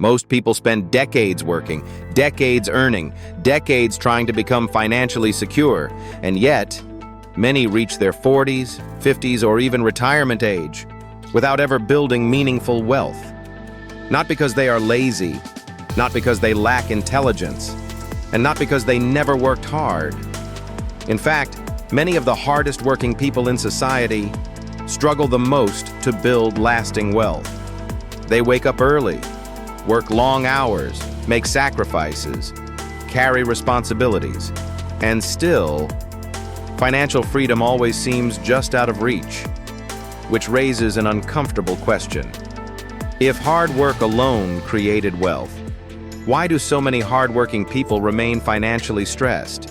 Most people spend decades working, decades earning, decades trying to become financially secure, and yet, many reach their 40s, 50s, or even retirement age without ever building meaningful wealth. Not because they are lazy, not because they lack intelligence, and not because they never worked hard. In fact, many of the hardest working people in society struggle the most to build lasting wealth. They wake up early, work long hours, make sacrifices, carry responsibilities, and still, financial freedom always seems just out of reach, which raises an uncomfortable question. If hard work alone created wealth, why do so many hardworking people remain financially stressed?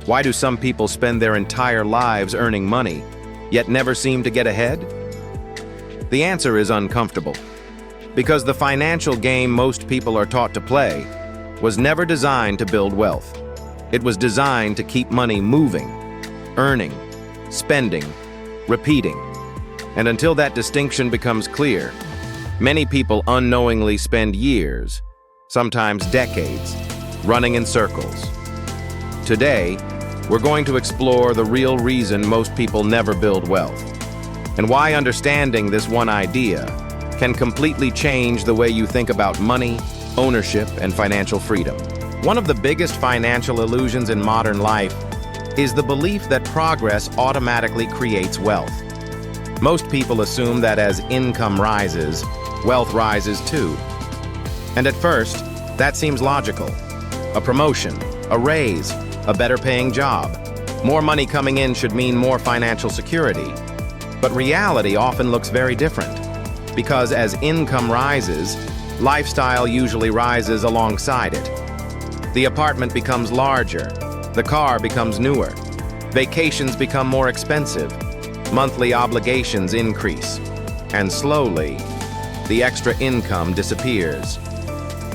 Why do some people spend their entire lives earning money, yet never seem to get ahead? The answer is uncomfortable. Because the financial game most people are taught to play was never designed to build wealth. It was designed to keep money moving, earning, spending, repeating. And until that distinction becomes clear, many people unknowingly spend years, sometimes decades, running in circles. Today, we're going to explore the real reason most people never build wealth, and why understanding this one idea can completely change the way you think about money, ownership, and financial freedom. One of the biggest financial illusions in modern life is the belief that progress automatically creates wealth. Most people assume that as income rises, wealth rises too. And at first, that seems logical. A promotion, a raise, a better paying job. More money coming in should mean more financial security. But reality often looks very different. Because as income rises, lifestyle usually rises alongside it. The apartment becomes larger, the car becomes newer, vacations become more expensive, monthly obligations increase, and slowly, the extra income disappears.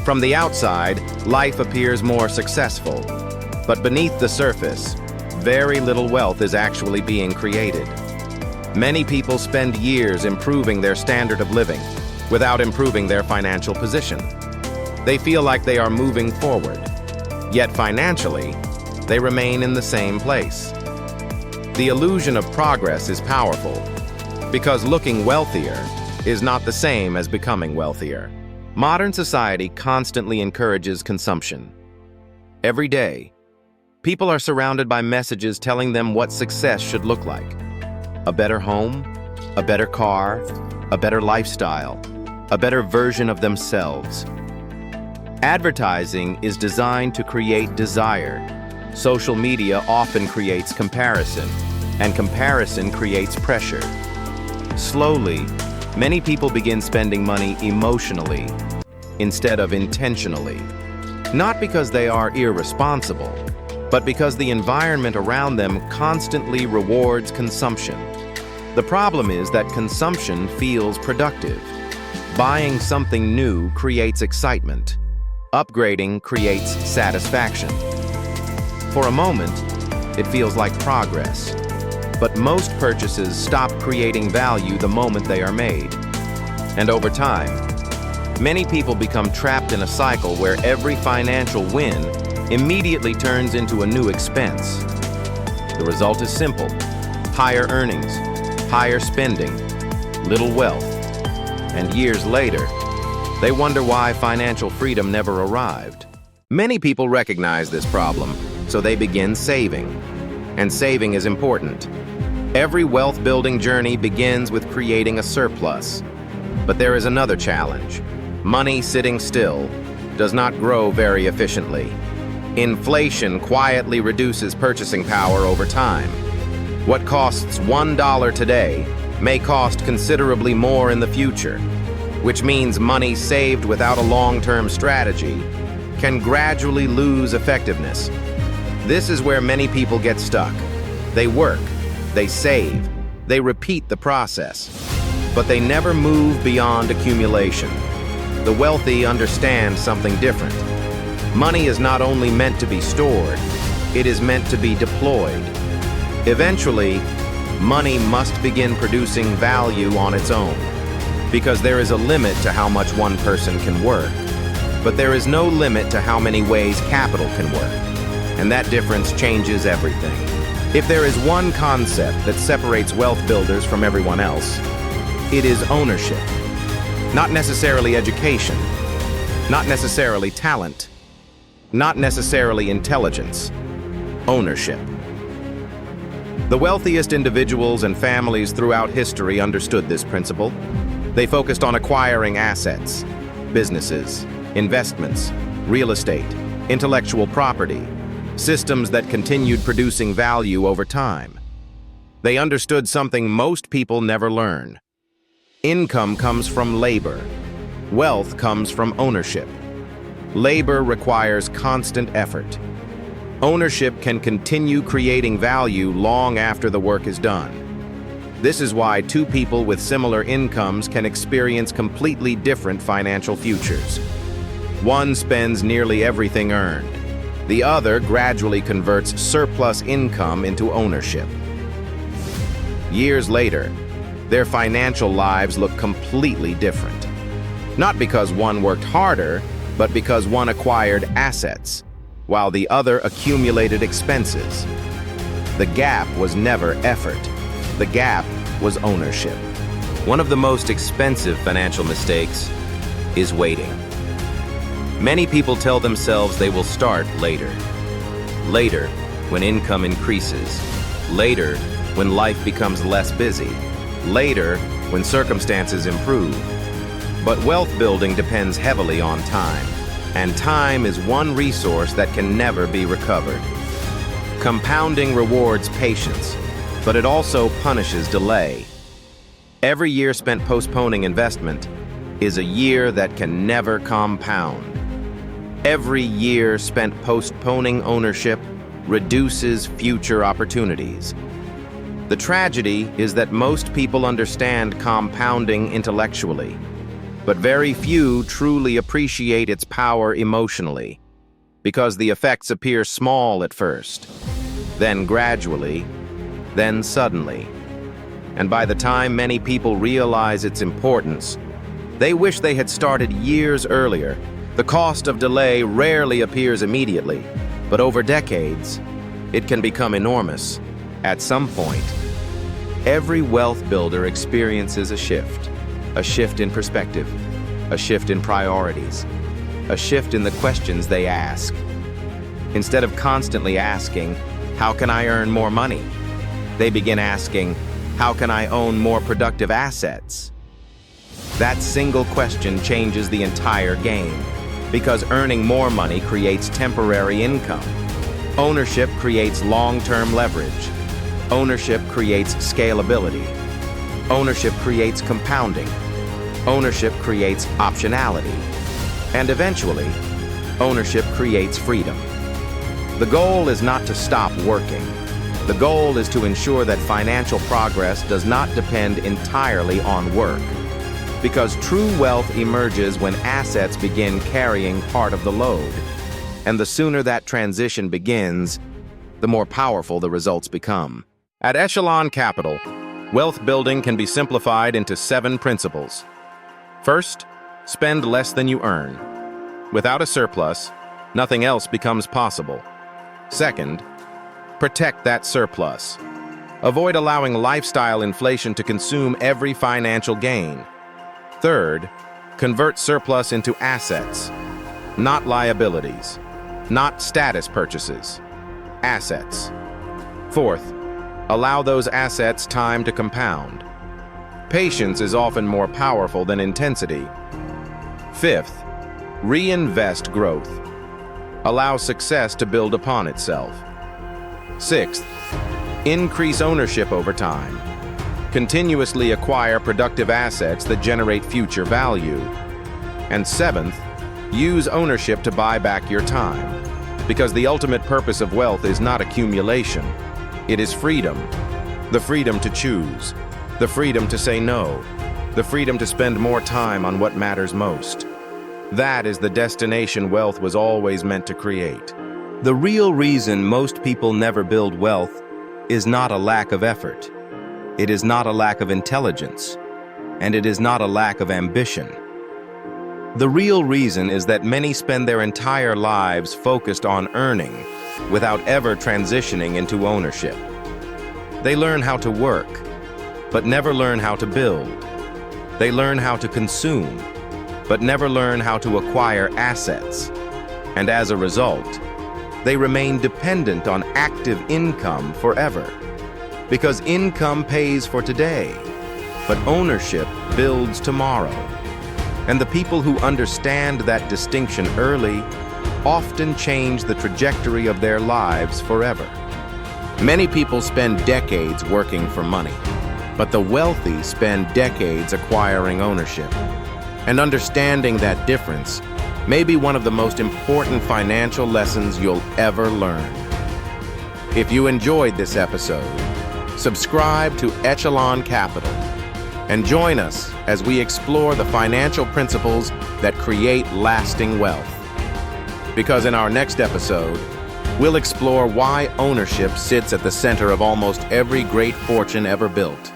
From the outside, life appears more successful, but beneath the surface, very little wealth is actually being created. Many people spend years improving their standard of living without improving their financial position. They feel like they are moving forward, yet financially, they remain in the same place. The illusion of progress is powerful because looking wealthier is not the same as becoming wealthier. Modern society constantly encourages consumption. Every day, people are surrounded by messages telling them what success should look like. A better home, a better car, a better lifestyle, a better version of themselves. Advertising is designed to create desire. Social media often creates comparison, and comparison creates pressure. Slowly, many people begin spending money emotionally instead of intentionally. Not because they are irresponsible, but because the environment around them constantly rewards consumption. The problem is that consumption feels productive. Buying something new creates excitement. Upgrading creates satisfaction. For a moment, it feels like progress. But most purchases stop creating value the moment they are made. And over time, many people become trapped in a cycle where every financial win immediately turns into a new expense. The result is simple: higher earnings, higher spending, little wealth. And years later, they wonder why financial freedom never arrived. Many people recognize this problem, so they begin saving. And saving is important. Every wealth-building journey begins with creating a surplus. But there is another challenge. Money sitting still does not grow very efficiently. Inflation quietly reduces purchasing power over time. What costs $1 today may cost considerably more in the future, which means money saved without a long-term strategy can gradually lose effectiveness. This is where many people get stuck. They work, they save, they repeat the process, but they never move beyond accumulation. The wealthy understand something different. Money is not only meant to be stored, it is meant to be deployed. Eventually, money must begin producing value on its own, because there is a limit to how much one person can work. But there is no limit to how many ways capital can work, and that difference changes everything. If there is one concept that separates wealth builders from everyone else, it is ownership. Not necessarily education, not necessarily talent, not necessarily intelligence. Ownership. The wealthiest individuals and families throughout history understood this principle. They focused on acquiring assets, businesses, investments, real estate, intellectual property, systems that continued producing value over time. They understood something most people never learn. Income comes from labor. Wealth comes from ownership. Labor requires constant effort. Ownership can continue creating value long after the work is done. This is why two people with similar incomes can experience completely different financial futures. One spends nearly everything earned. The other gradually converts surplus income into ownership. Years later, their financial lives look completely different. Not because one worked harder, but because one acquired assets, while the other accumulated expenses. The gap was never effort. The gap was ownership. One of the most expensive financial mistakes is waiting. Many people tell themselves they will start later. Later, when income increases. Later, when life becomes less busy. Later, when circumstances improve. But wealth building depends heavily on time, and time is one resource that can never be recovered. Compounding rewards patience, but it also punishes delay. Every year spent postponing investment is a year that can never compound. Every year spent postponing ownership reduces future opportunities. The tragedy is that most people understand compounding intellectually, but very few truly appreciate its power emotionally, because the effects appear small at first, then gradually, then suddenly. And by the time many people realize its importance, they wish they had started years earlier. The cost of delay rarely appears immediately, but over decades, it can become enormous. At some point, every wealth builder experiences a shift in perspective, a shift in priorities, a shift in the questions they ask. Instead of constantly asking, "How can I earn more money?" they begin asking, "How can I own more productive assets?" That single question changes the entire game, because earning more money creates temporary income. Ownership creates long-term leverage. Ownership creates scalability. Ownership creates compounding. Ownership creates optionality. And eventually, ownership creates freedom. The goal is not to stop working. The goal is to ensure that financial progress does not depend entirely on work, because true wealth emerges when assets begin carrying part of the load. And the sooner that transition begins, the more powerful the results become. At Echelon Capital, wealth building can be simplified into 7 principles. First, spend less than you earn. Without a surplus, nothing else becomes possible. Second, protect that surplus. Avoid allowing lifestyle inflation to consume every financial gain. Third, convert surplus into assets, not liabilities, not status purchases, assets. Fourth, allow those assets time to compound. Patience is often more powerful than intensity. Fifth, reinvest growth. Allow success to build upon itself. Sixth, increase ownership over time. Continuously acquire productive assets that generate future value. And seventh, use ownership to buy back your time. Because the ultimate purpose of wealth is not accumulation. It is freedom. The freedom to choose. The freedom to say no. The freedom to spend more time on what matters most. That is the destination wealth was always meant to create. The real reason most people never build wealth is not a lack of effort. It is not a lack of intelligence. And it is not a lack of ambition. The real reason is that many spend their entire lives focused on earning without ever transitioning into ownership. They learn how to work, but never learn how to build. They learn how to consume, but never learn how to acquire assets. And as a result, they remain dependent on active income forever. Because income pays for today, but ownership builds tomorrow. And the people who understand that distinction early often change the trajectory of their lives forever. Many people spend decades working for money, but the wealthy spend decades acquiring ownership. And understanding that difference may be one of the most important financial lessons you'll ever learn. If you enjoyed this episode, subscribe to Echelon Capital and join us as we explore the financial principles that create lasting wealth. Because in our next episode, we'll explore why ownership sits at the center of almost every great fortune ever built.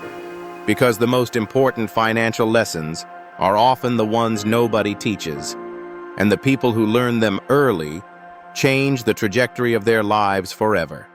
Because the most important financial lessons are often the ones nobody teaches, and the people who learn them early change the trajectory of their lives forever.